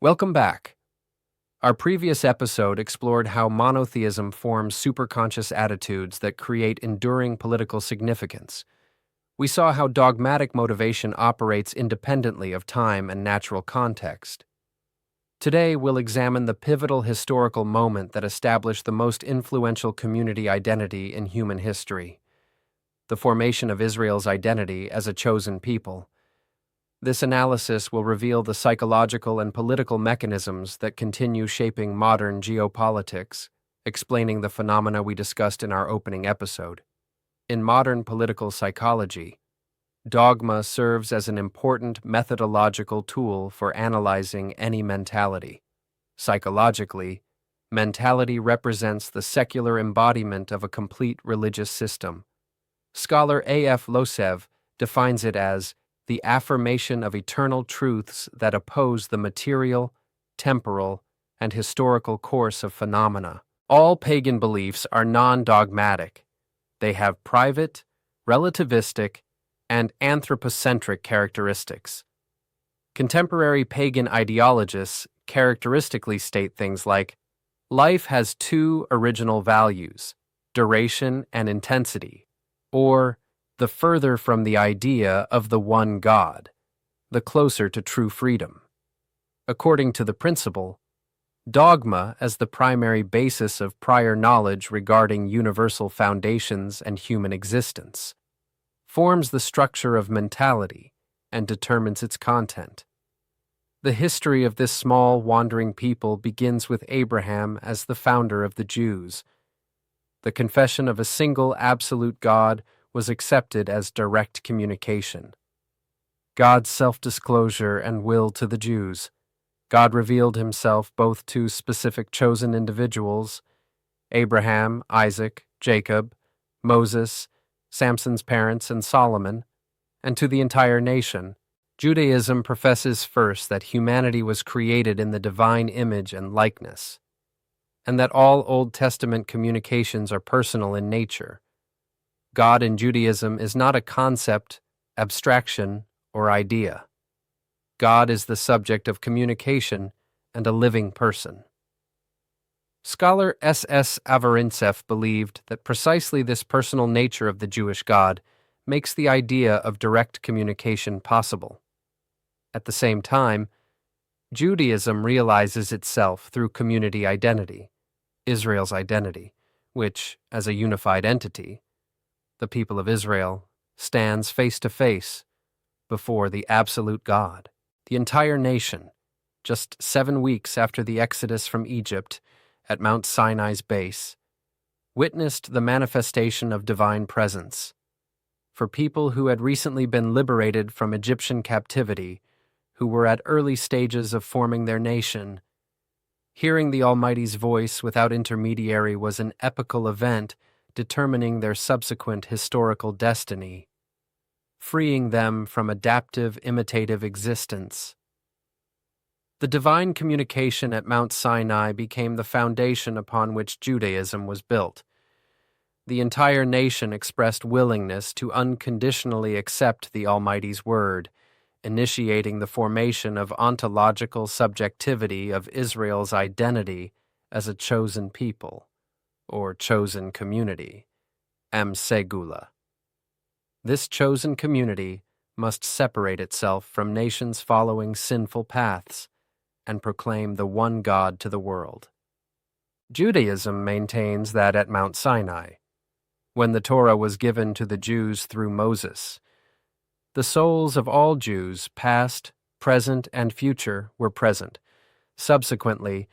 Welcome back. Our previous episode explored how monotheism forms superconscious attitudes that create enduring political significance. We saw how dogmatic motivation operates independently of time and natural context. Today, we'll examine the pivotal historical moment that established the most influential community identity in human history: the formation of Israel's identity as a chosen people. This analysis will reveal the psychological and political mechanisms that continue shaping modern geopolitics, explaining the phenomena we discussed in our opening episode. In modern political psychology, dogma serves as an important methodological tool for analyzing any mentality. Psychologically, mentality represents the secular embodiment of a complete religious system. Scholar A.F. Losev defines it as the affirmation of eternal truths that oppose the material, temporal, and historical course of phenomena. All pagan beliefs are non-dogmatic. They have private, relativistic, and anthropocentric characteristics. Contemporary pagan ideologists characteristically state things like, life has two original values, duration and intensity, or the further from the idea of the one God, the closer to true freedom. According to the principle, dogma as the primary basis of prior knowledge regarding universal foundations and human existence forms the structure of mentality and determines its content. The history of this small, wandering people begins with Abraham as the founder of the Jews. The confession of a single absolute God was accepted as direct communication. God's self-disclosure and will to the Jews. God revealed himself both to specific chosen individuals, Abraham, Isaac, Jacob, Moses, Samson's parents, and Solomon, and to the entire nation. Judaism professes first that humanity was created in the divine image and likeness, and that all Old Testament communications are personal in nature. God in Judaism is not a concept, abstraction, or idea. God is the subject of communication and a living person. Scholar S.S. Avarintsev believed that precisely this personal nature of the Jewish God makes the idea of direct communication possible. At the same time, Judaism realizes itself through community identity, Israel's identity, which, as a unified entity, the people of Israel, stands face to face before the absolute God. The entire nation, just 7 weeks after the exodus from Egypt at Mount Sinai's base, witnessed the manifestation of divine presence. For people who had recently been liberated from Egyptian captivity, who were at early stages of forming their nation, hearing the Almighty's voice without intermediary was an epical event determining their subsequent historical destiny, freeing them from adaptive, imitative existence. The divine communication at Mount Sinai became the foundation upon which Judaism was built. The entire nation expressed willingness to unconditionally accept the Almighty's word, initiating the formation of ontological subjectivity of Israel's identity as a chosen people, or chosen community, Am Segula. This chosen community must separate itself from nations following sinful paths and proclaim the one God to the world. Judaism maintains that at Mount Sinai, when the Torah was given to the Jews through Moses, the souls of all Jews, past, present, and future, were present. Subsequently,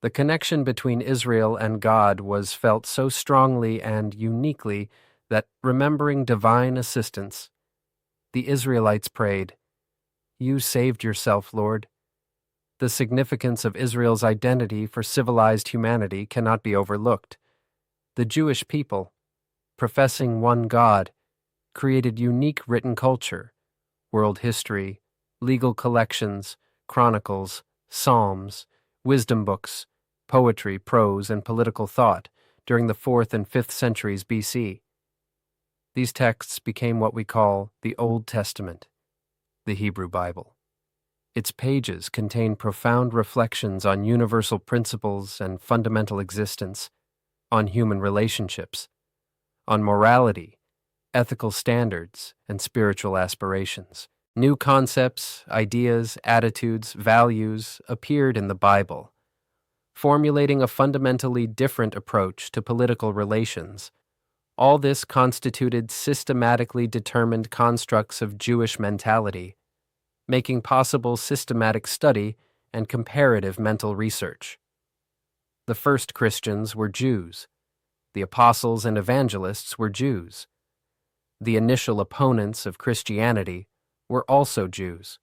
the connection between Israel and God was felt so strongly and uniquely that, remembering divine assistance, the Israelites prayed, "You saved yourself, Lord." The significance of Israel's identity for civilized humanity cannot be overlooked. The Jewish people, professing one God, created unique written culture, world history, legal collections, chronicles, psalms, wisdom books, poetry, prose, and political thought during the 4th and 5th centuries BC. These texts became what we call the Old Testament, the Hebrew Bible. Its pages contain profound reflections on universal principles and fundamental existence, on human relationships, on morality, ethical standards, and spiritual aspirations. New concepts, ideas, attitudes, values appeared in the Bible, formulating a fundamentally different approach to political relations. All this constituted systematically determined constructs of Jewish mentality, making possible systematic study and comparative mental research. The first Christians were Jews. The apostles and evangelists were Jews. The initial opponents of Christianity were also Jews.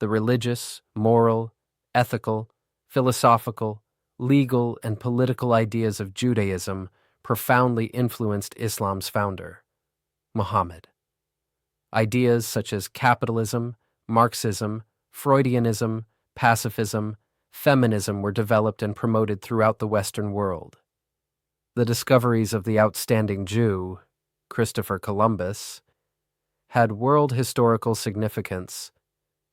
The religious, moral, ethical, philosophical, legal, and political ideas of Judaism profoundly influenced Islam's founder, Muhammad. Ideas such as capitalism, Marxism, Freudianism, pacifism, feminism were developed and promoted throughout the Western world. The discoveries of the outstanding Jew, Christopher Columbus, had world historical significance,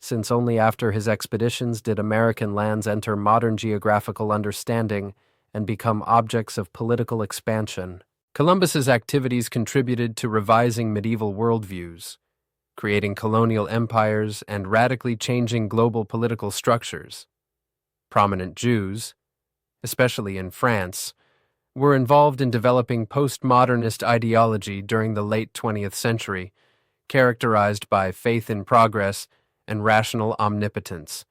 since only after his expeditions did American lands enter modern geographical understanding and become objects of political expansion. Columbus's activities contributed to revising medieval worldviews, creating colonial empires and radically changing global political structures. Prominent Jews, especially in France, were involved in developing postmodernist ideology during the late 20th century, characterized by faith in progress and rational omnipotence.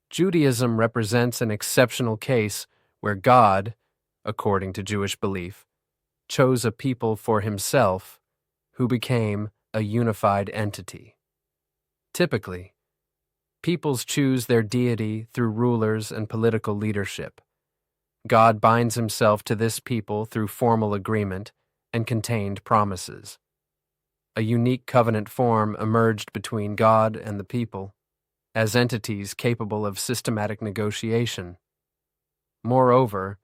Judaism represents an exceptional case where God, according to Jewish belief, chose a people for himself who became a unified entity. Typically, peoples choose their deity through rulers and political leadership. God binds himself to this people through formal agreement and contained promises. A unique covenant form emerged between God and the people, as entities capable of systematic negotiation. Moreover,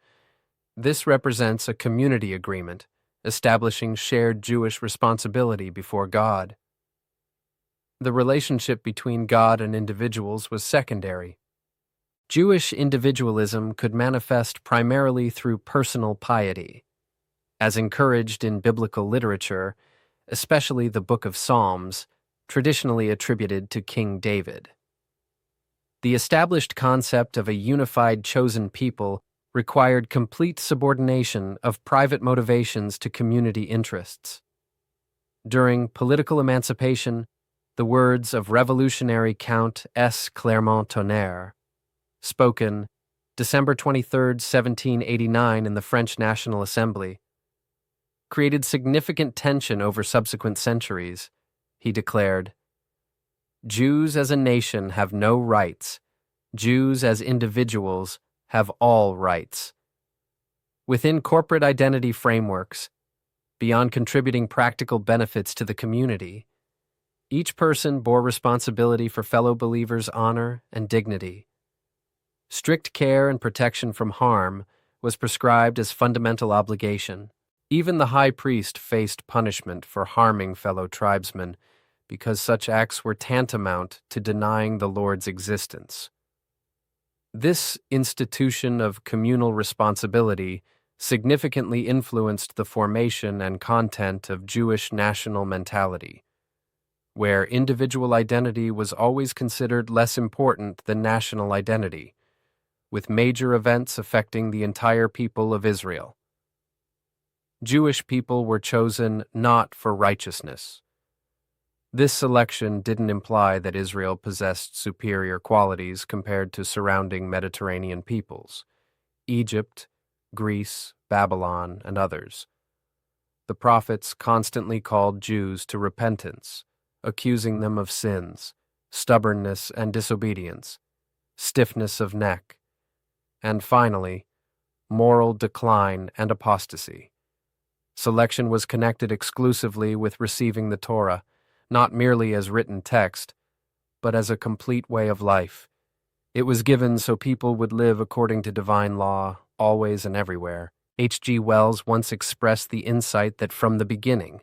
this represents a community agreement, establishing shared Jewish responsibility before God. The relationship between God and individuals was secondary. Jewish individualism could manifest primarily through personal piety, as encouraged in biblical literature, especially the Book of Psalms, traditionally attributed to King David. The established concept of a unified chosen people required complete subordination of private motivations to community interests. During political emancipation, the words of revolutionary Count S. Clermont-Tonnerre, spoken December 23, 1789 in the French National Assembly, created significant tension over subsequent centuries. He declared, "Jews as a nation have no rights. Jews as individuals have all rights." Within corporate identity frameworks, beyond contributing practical benefits to the community, each person bore responsibility for fellow believers' honor and dignity. Strict care and protection from harm was prescribed as fundamental obligation. Even the high priest faced punishment for harming fellow tribesmen, because such acts were tantamount to denying the Lord's existence. This institution of communal responsibility significantly influenced the formation and content of Jewish national mentality, where individual identity was always considered less important than national identity, with major events affecting the entire people of Israel. Jewish people were chosen not for righteousness. This selection didn't imply that Israel possessed superior qualities compared to surrounding Mediterranean peoples, Egypt, Greece, Babylon, and others. The prophets constantly called Jews to repentance, accusing them of sins, stubbornness and disobedience, stiffness of neck, and finally, moral decline and apostasy. Selection was connected exclusively with receiving the Torah, not merely as written text, but as a complete way of life. It was given so people would live according to divine law, always and everywhere. H.G. Wells once expressed the insight that from the beginning,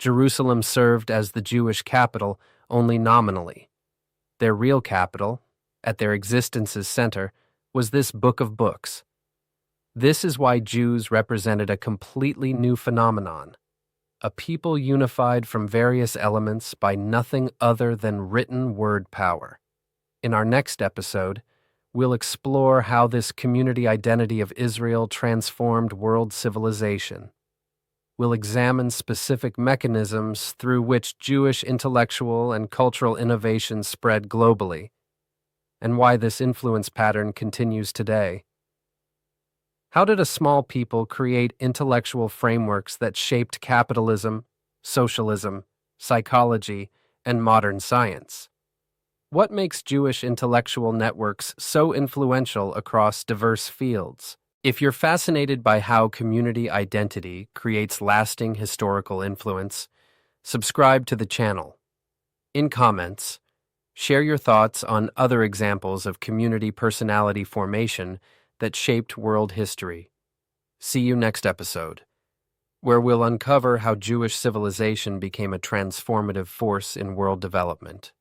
Jerusalem served as the Jewish capital only nominally. Their real capital, at their existence's center, was this book of books. This is why Jews represented a completely new phenomenon, a people unified from various elements by nothing other than written word power. In our next episode, we'll explore how this community identity of Israel transformed world civilization. We'll examine specific mechanisms through which Jewish intellectual and cultural innovation spread globally, and why this influence pattern continues today. How did a small people create intellectual frameworks that shaped capitalism, socialism, psychology, and modern science? What makes Jewish intellectual networks so influential across diverse fields? If you're fascinated by how community identity creates lasting historical influence, subscribe to the channel. In comments, share your thoughts on other examples of community personality formation that shaped world history. See you next episode, where we'll uncover how Jewish civilization became a transformative force in world development.